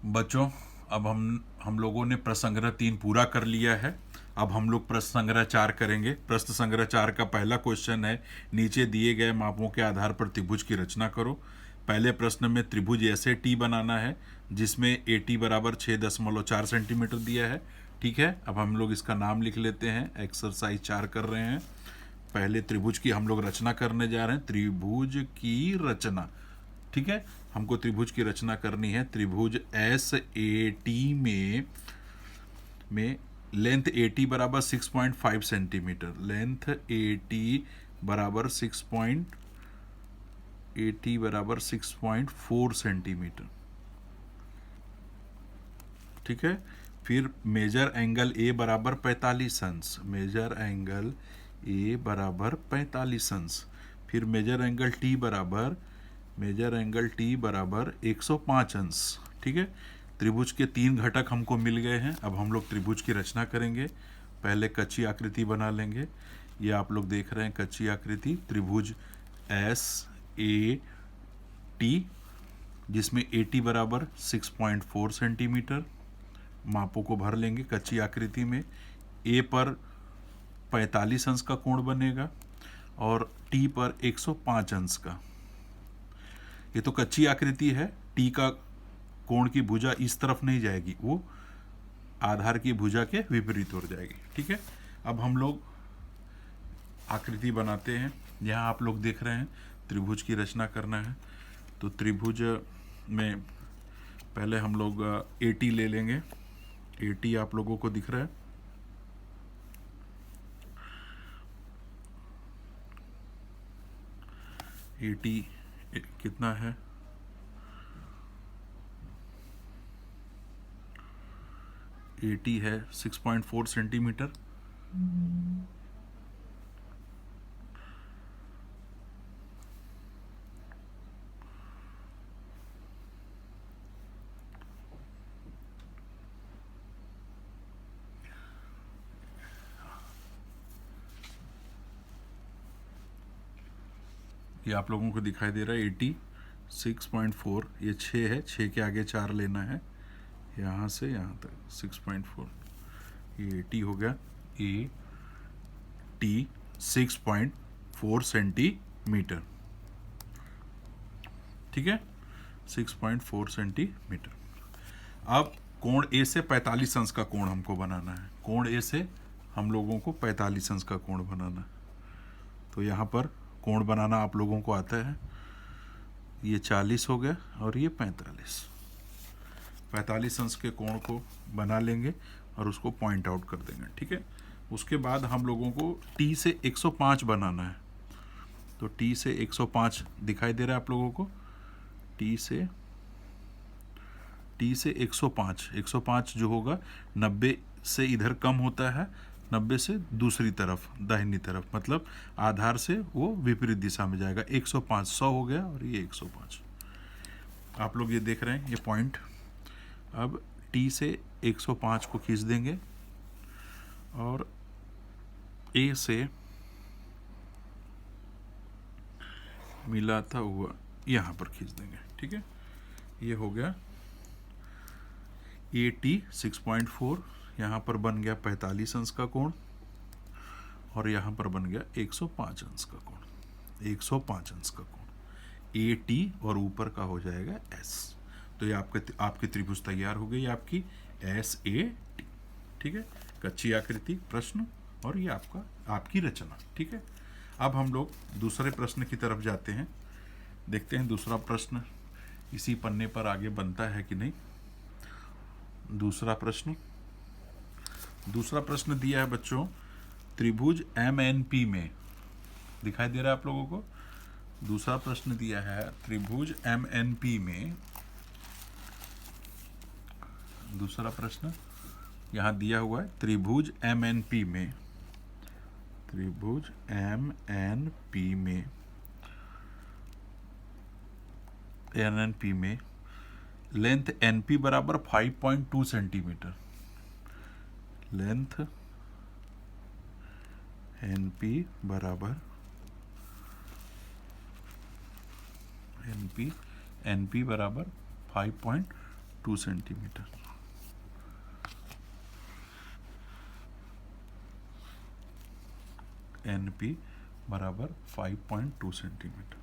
बच्चों, अब हम लोगों ने प्रश्न संग्रह 3 पूरा कर लिया है। अब हम लोग प्रश्न संग्रह 4 करेंगे। प्रश्न संग्रह 4 का पहला क्वेश्चन है, नीचे दिए गए मापों के आधार पर त्रिभुज की रचना करो। पहले प्रश्न में त्रिभुज ऐसे टी बनाना है जिसमें ए टी बराबर 6.4 सेंटीमीटर दिया है। ठीक है, अब हम लोग इसका नाम लिख लेते हैं। एक्सरसाइज 4 कर रहे हैं। पहले त्रिभुज की हम लोग रचना करने जा रहे हैं, त्रिभुज की रचना। ठीक है, हमको त्रिभुज की रचना करनी है। त्रिभुज एस ए टी में लेंथ ए टी बराबर 6.5 सेंटीमीटर, लेंथ ए टी बराबर 6.4 सेंटीमीटर। ठीक है, फिर मेजर एंगल ए बराबर 45 अंश, मेजर एंगल ए बराबर 45 अंश। फिर मेजर एंगल टी बराबर 105 अंश। ठीक है, त्रिभुज के 3 घटक हमको मिल गए हैं। अब हम लोग त्रिभुज की रचना करेंगे। पहले कच्ची आकृति बना लेंगे। ये आप लोग देख रहे हैं कच्ची आकृति, त्रिभुज एस ए टी, जिसमें ए टी बराबर 6.4 सेंटीमीटर। मापों को भर लेंगे कच्ची आकृति में। ए पर 45 अंश का कोण बनेगा और टी पर 105 अंश का। ये तो कच्ची आकृति है। टी का कोण की भुजा इस तरफ नहीं जाएगी, वो आधार की भुजा के विपरीत हो जाएगी। ठीक है, अब हम लोग आकृति बनाते हैं। यहाँ आप लोग देख रहे हैं त्रिभुज की रचना करना है। तो त्रिभुज में पहले हम लोग ए टी ले लेंगे। ए टी आप लोगों को दिख रहा है। ए टी कितना है? ए टी है 6.4 सेंटीमीटर। ये आप लोगों को दिखाई दे रहा है 6.4। ये 6 है, 6 के आगे 4 लेना है, यहाँ से यहाँ तक 6.4। ये 80 हो गया। A T 6.4 centimetre. ठीक है, 6.4 सेंटीमीटर। अब कोण ए से 45 अंश का कोण हमको बनाना है। कोण ए से हम लोगों को 45 अंश का कोण बनाना है। तो यहाँ पर कोण बनाना आप लोगों को आता है। ये 40 हो गया और ये 45 अंश के कोण को बना लेंगे और उसको पॉइंट आउट कर देंगे। ठीक है, उसके बाद हम लोगों को टी से 105 बनाना है। तो टी से 105 दिखाई दे रहा है आप लोगों को। टी से 105 जो होगा 90 से इधर कम होता है, 90 से दूसरी तरफ दाहिनी तरफ, मतलब आधार से वो विपरीत दिशा में जाएगा। 105 100 हो गया और ये 105 आप लोग ये देख रहे हैं ये पॉइंट। अब टी से 105 को खींच देंगे और ए से मिलाता हुआ यहाँ पर खींच देंगे। ठीक है, ये हो गया ए टी 6.4। यहाँ पर बन गया 45 अंश का कोण और यहाँ पर बन गया 105 अंश का कोण, 105 अंश का कोण। ए टी और ऊपर का हो जाएगा एस। तो ये आपकी त्रिभुज तैयार हो गई, आपकी एस ए टी। ठीक है, कच्ची आकृति, प्रश्न और ये आपकी रचना। ठीक है, अब हम लोग दूसरे प्रश्न की तरफ जाते हैं। देखते हैं दूसरा प्रश्न इसी पन्ने पर आगे बनता है कि नहीं। दूसरा प्रश्न दिया है बच्चों, त्रिभुज एम एन पी में। दिखाई दे रहा है आप लोगों को। दूसरा प्रश्न दिया है त्रिभुज एम एन पी में। दूसरा प्रश्न यहाँ दिया हुआ है त्रिभुज एम एन पी में। त्रिभुज एम एन पी में लेंथ एन पी बराबर 5.2 सेंटीमीटर। लेंथ एन पी बराबर 5.2 2 सेंटीमीटर। NP बराबर 5.2 सेंटीमीटर।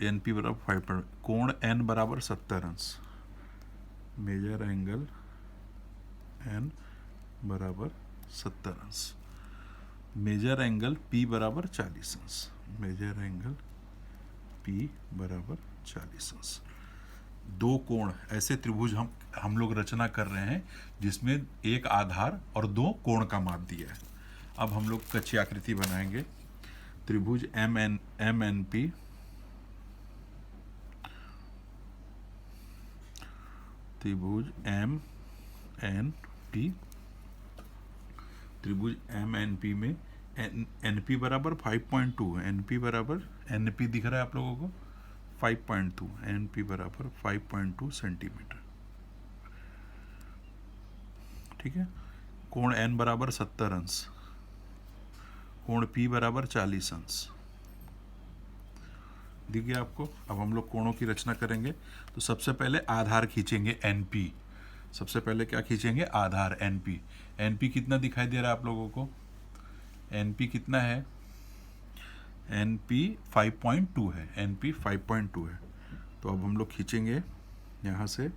NP बराबर 5. कोण N बराबर 70 अंश। मेजर एंगल N बराबर 70 अंश। मेजर एंगल P बराबर 40 अंश। मेजर एंगल P बराबर 40 अंश। दो कोण, ऐसे त्रिभुज हम लोग रचना कर रहे हैं जिसमें एक आधार और दो कोण का माप दिया है। अब हम लोग कच्ची आकृति बनाएंगे। त्रिभुज MNP त्रिभुज MNP त्रिभुज MNP में NP बराबर 5.2। NP बराबर, NP दिख रहा है आप लोगों को 5.2। NP बराबर 5.2 सेंटीमीटर। ठीक है। कोण N बराबर 70 अंश। कोण P बराबर 40 अंश। दिख गया आपको। अब हम लोग कोणों की रचना करेंगे। तो सबसे पहले आधार खींचेंगे NP। सबसे पहले क्या खींचेंगे? आधार NP। NP कितना दिखाई दे रहा है आप लोगों को? NP कितना है? NP 5.2 है। NP 5.2 है। तो अब हम लोग खींचेंगे यहाँ से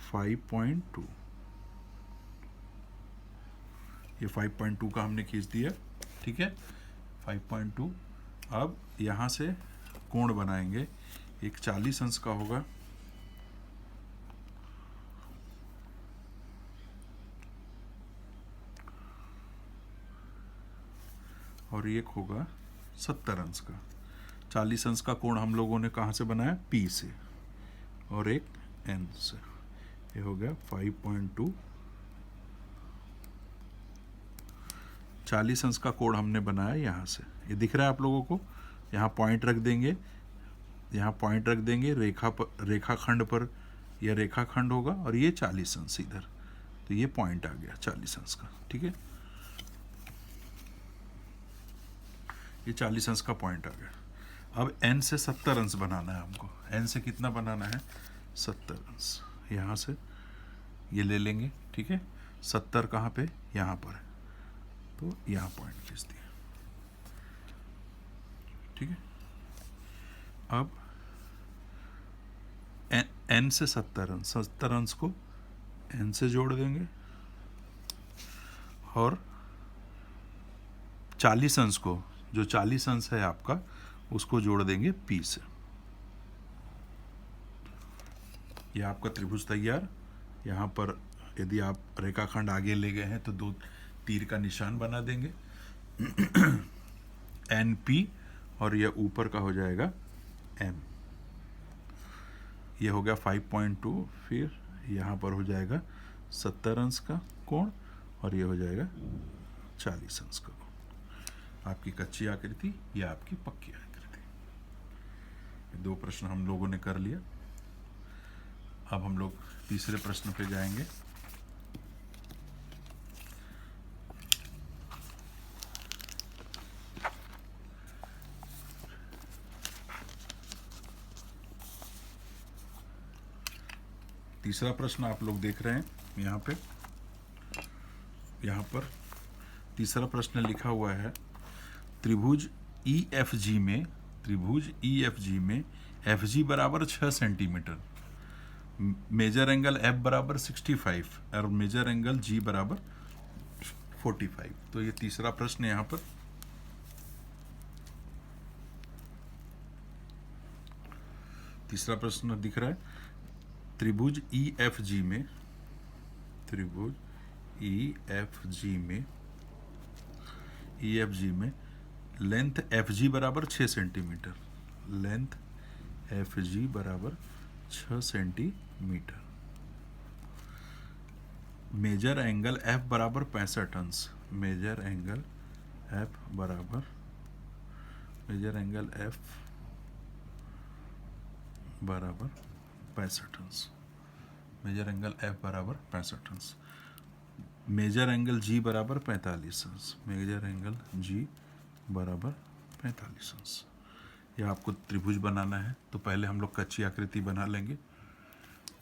5.2। ये 5.2 का हमने खींच दिया। ठीक है, 5.2। अब यहाँ से कोण बनाएंगे। एक 40 अंश का होगा और एक होगा 70 अंश का। 40 अंश का कोण हम लोगों ने कहाँ से बनाया? P से। और एक N से। ये हो गया 5.2। 40 अंश का कोण हमने बनाया यहाँ से। ये दिख रहा है आप लोगों को? यहाँ पॉइंट रख देंगे, यहाँ पॉइंट रख देंगे रेखाखंड पर। यह रेखाखंड होगा और ये 40 अंश इधर। तो ये पॉइंट आ गया 40 अंश का। ठीक है, ये 40 अंश का पॉइंट आ गया। अब N से 70 अंश बनाना है हमको। N से कितना बनाना है? 70 अंश। यहाँ से ये ले लेंगे। ठीक है, 70 कहाँ पे? यहाँ पर है। तो यहाँ पॉइंट खींच दिया। ठीक है, अब N से 70 अंश, 70 अंश को N से जोड़ देंगे और 40 अंश को, जो 40 अंश है आपका, उसको जोड़ देंगे P से। यह आपका त्रिभुज तैयार। यहाँ पर यदि आप रेखाखंड आगे ले गए हैं तो दो तीर का निशान बना देंगे NP, और यह ऊपर का हो जाएगा M। यह हो गया 5.2। फिर यहाँ पर हो जाएगा 70 अंश का कोण और यह हो जाएगा 40 अंश का कोण। आपकी कच्ची आकृति या आपकी पक्की आकृति। दो प्रश्न हम लोगों ने कर लिया। अब हम लोग तीसरे प्रश्न पे जाएंगे। तीसरा प्रश्न आप लोग देख रहे हैं यहाँ पे। यहाँ पर तीसरा प्रश्न लिखा हुआ है, त्रिभुज EFG में FG बराबर 6 सेंटीमीटर, मेजर एंगल F बराबर 65 और मेजर एंगल G बराबर 45। तो ये तीसरा प्रश्न यहाँ पर। तीसरा प्रश्न दिख रहा है, त्रिभुज EFG में लेंथ FG बराबर 6 सेंटीमीटर। लेंथ FG बराबर 6 सेंटीमीटर। मेजर एंगल F बराबर 65 अंश। मेजर एंगल F बराबर 65 अंश। मेजर एंगल F बराबर 65 अंश। मेजर एंगल G बराबर 45 अंश। मेजर एंगल G बराबर 45 अंश। या आपको त्रिभुज बनाना है तो पहले हम लोग कच्ची आकृति बना लेंगे।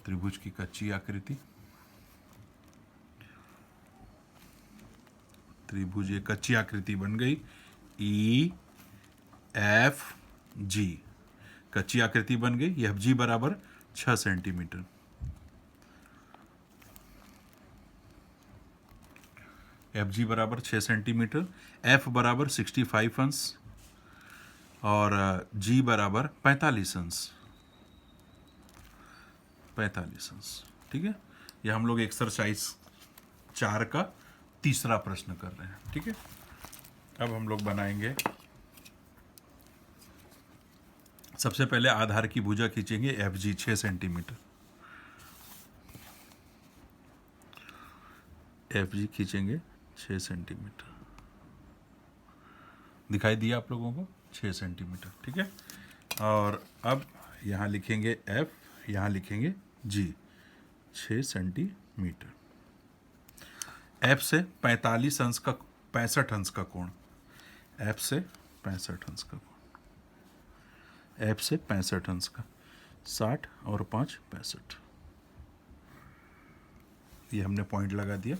त्रिभुज की कच्ची आकृति, त्रिभुज एक कच्ची आकृति बन गई ई एफ जी, कच्ची आकृति बन गई। एफ जी बराबर 6 सेंटीमीटर, एफ जी बराबर 6 सेंटीमीटर, एफ बराबर 65 अंश और जी बराबर 45 अंश, 45 अंश। ठीक है, यह हम लोग एक्सरसाइज 4 का तीसरा प्रश्न कर रहे हैं। ठीक है, अब हम लोग बनाएंगे, सबसे पहले आधार की भुजा खींचेंगे F G 6 centimetre, F G खींचेंगे 6 सेंटीमीटर, दिखाई दिया आप लोगों को 6 सेंटीमीटर। ठीक है, और अब यहाँ लिखेंगे एफ, यहाँ लिखेंगे जी 6 सेंटीमीटर। एफ से 45 अंश का 65 अंश का कोण, एफ से 65 अंश का कोण, एफ से 65 अंश का 60 और 5 65, ये हमने पॉइंट लगा दिया।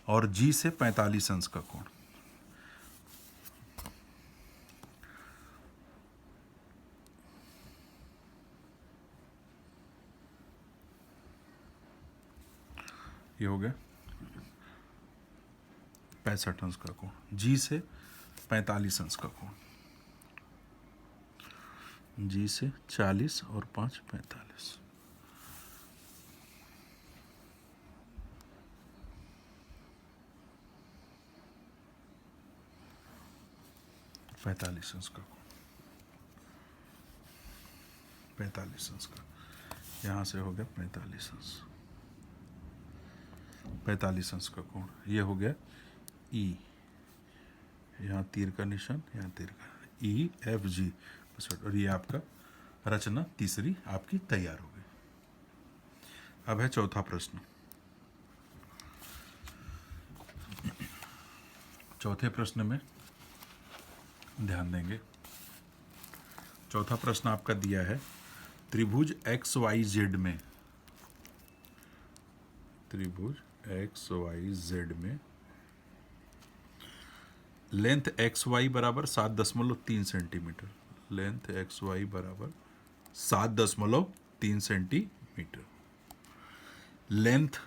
और जी से 45 अंश का कोण, ये हो गया 65 अंश का कोण, जी से 45 अंश का कोण, जी से 40 और 5 45, 45 अंश का कोण, 45 अंश का, यहाँ से हो गया 45 अंश, 45 अंश का कोण, ये हो गया ई, यहाँ तीर का निशान, यहाँ तीर का, ई एफ जी, और ये आपका रचना तीसरी आपकी तैयार हो गई। अब है चौथा प्रश्न। चौथे प्रश्न में ध्यान देंगे। चौथा प्रश्न आपका दिया है त्रिभुज एक्स वाई जेड में, त्रिभुज एक्स वाई जेड में लेंथ एक्स वाई बराबर 7.3 सेंटीमीटर, लेंथ एक्स वाई बराबर 7.3 सेंटीमीटर, लेंथ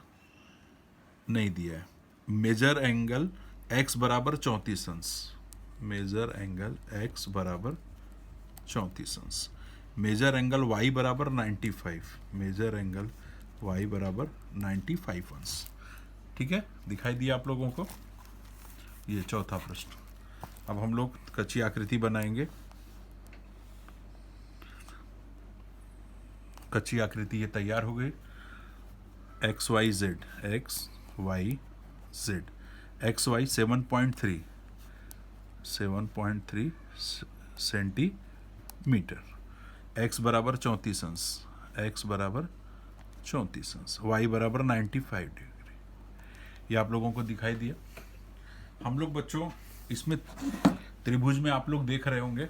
नहीं दिया है। मेजर एंगल एक्स बराबर 34 अंश, मेजर एंगल एक्स बराबर 34 अंश, मेजर एंगल वाई बराबर 95, मेजर एंगल वाई बराबर 95 अंश। ठीक है, दिखाई दिया आप लोगों को, ये चौथा प्रश्न। अब हम लोग कच्ची आकृति बनाएंगे। कच्ची आकृति ये तैयार हो गई। X Y Z, X Y Z, X Y 7.3 centimetre, X बराबर 34 अंश, एक्स बराबर 34 अंश, वाई बराबर 95 डिग्री। ये आप लोगों को दिखाई दिया। हम लोग बच्चों इसमें त्रिभुज में आप लोग देख रहे होंगे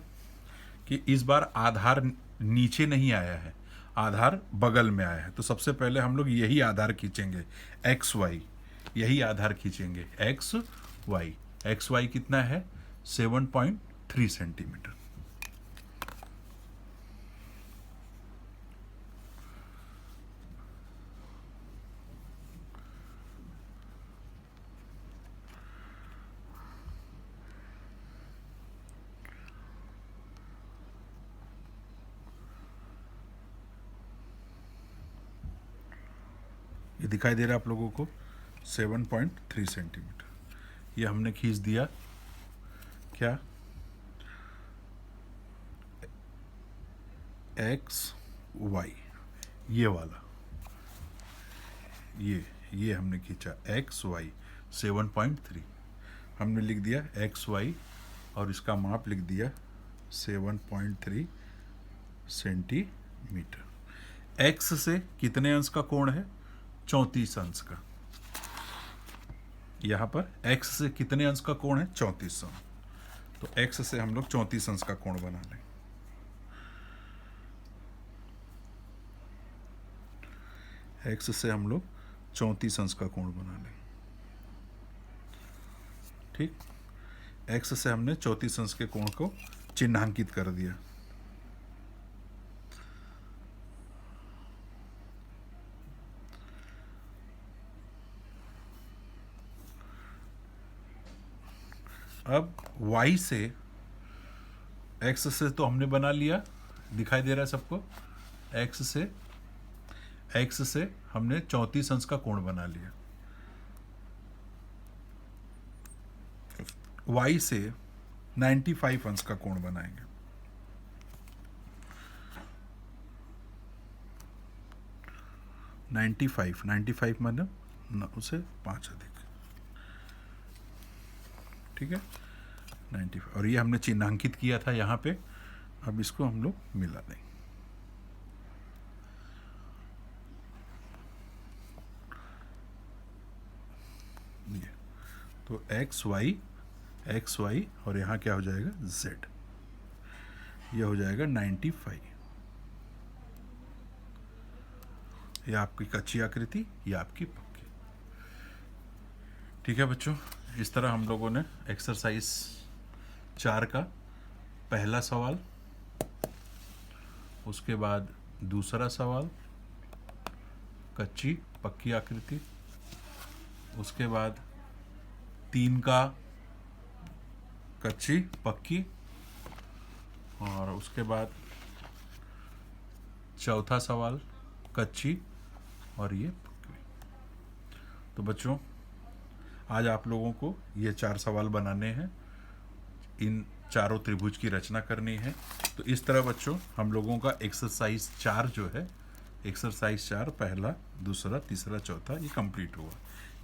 कि इस बार आधार नीचे नहीं आया है, आधार बगल में आया है। तो सबसे पहले हम लोग यही आधार खींचेंगे, एक्स वाई, यही आधार खींचेंगे एक्स वाई। एक्स वाई कितना है? 7.3 सेंटीमीटर। ये दिखाई दे रहा है आप लोगों को 7.3 सेंटीमीटर। ये हमने खींच दिया क्या, एक्स वाई, ये वाला, ये हमने खींचा एक्स वाई 7.3, हमने लिख दिया एक्स वाई और इसका माप लिख दिया 7.3 सेंटीमीटर। एक्स से कितने अंश का कोण है? 34 अंश का। यहाँ पर x से कितने अंश का कोण है? 34 अंश। तो x से हम लोग 34 अंश का कोण बना लें। एक्स से हम लोग 34 अंश का कोण बना लें। ठीक, एक्स से हमने 34 अंश के कोण को चिन्हांकित कर दिया। अब y से, x से तो हमने बना लिया, दिखाई दे रहा है सबको। x से हमने 34 अंश का कोण बना लिया। y से 95 अंश का कोण बनाएंगे। नाइन्टी फाइव माने उसे 5 अधिक, ठीक है, 95। और ये हमने चिन्हांकित किया था यहाँ पे। अब इसको हम लोग मिला देंगे। ये तो एक्स वाई और यहाँ क्या हो जाएगा, z। ये हो जाएगा 95। ये आपकी कच्ची आकृति, ये आपकी पक्की। ठीक है बच्चों, इस तरह हम लोगों ने एक्सरसाइज 4 का पहला सवाल, उसके बाद दूसरा सवाल कच्ची पक्की आकृति, उसके बाद 3 का कच्ची पक्की, और उसके बाद चौथा सवाल कच्ची और ये पक्की। तो बच्चों, आज आप लोगों को ये 4 सवाल बनाने हैं, इन चारों त्रिभुज की रचना करनी है। तो इस तरह बच्चों हम लोगों का एक्सरसाइज 4 जो है, एक्सरसाइज 4 पहला, दूसरा, तीसरा, चौथा, ये कंप्लीट हुआ।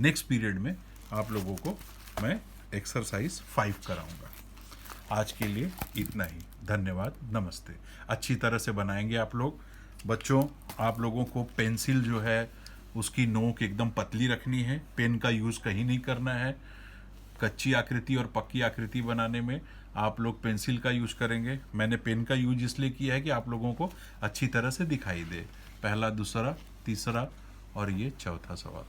नेक्स्ट पीरियड में आप लोगों को मैं एक्सरसाइज 5 कराऊंगा। आज के लिए इतना ही। धन्यवाद, नमस्ते। अच्छी तरह से बनाएंगे आप लोग। बच्चों, आप लोगों को पेंसिल जो है उसकी नोक एकदम पतली रखनी है, पेन का यूज़ कहीं नहीं करना है। कच्ची आकृति और पक्की आकृति बनाने में आप लोग पेंसिल का यूज करेंगे। मैंने पेन का यूज इसलिए किया है कि आप लोगों को अच्छी तरह से दिखाई दे। पहला, दूसरा, तीसरा और ये चौथा सवाल।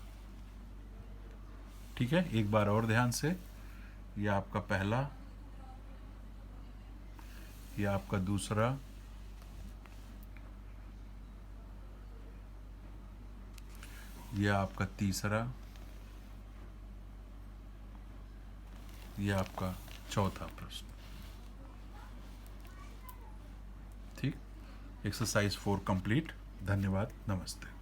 ठीक है, एक बार और ध्यान से। ये आपका पहला, ये आपका दूसरा, ये आपका तीसरा, ये आपका चौथा प्रश्न। ठीक, एक्सरसाइज 4 कंप्लीट। धन्यवाद, नमस्ते।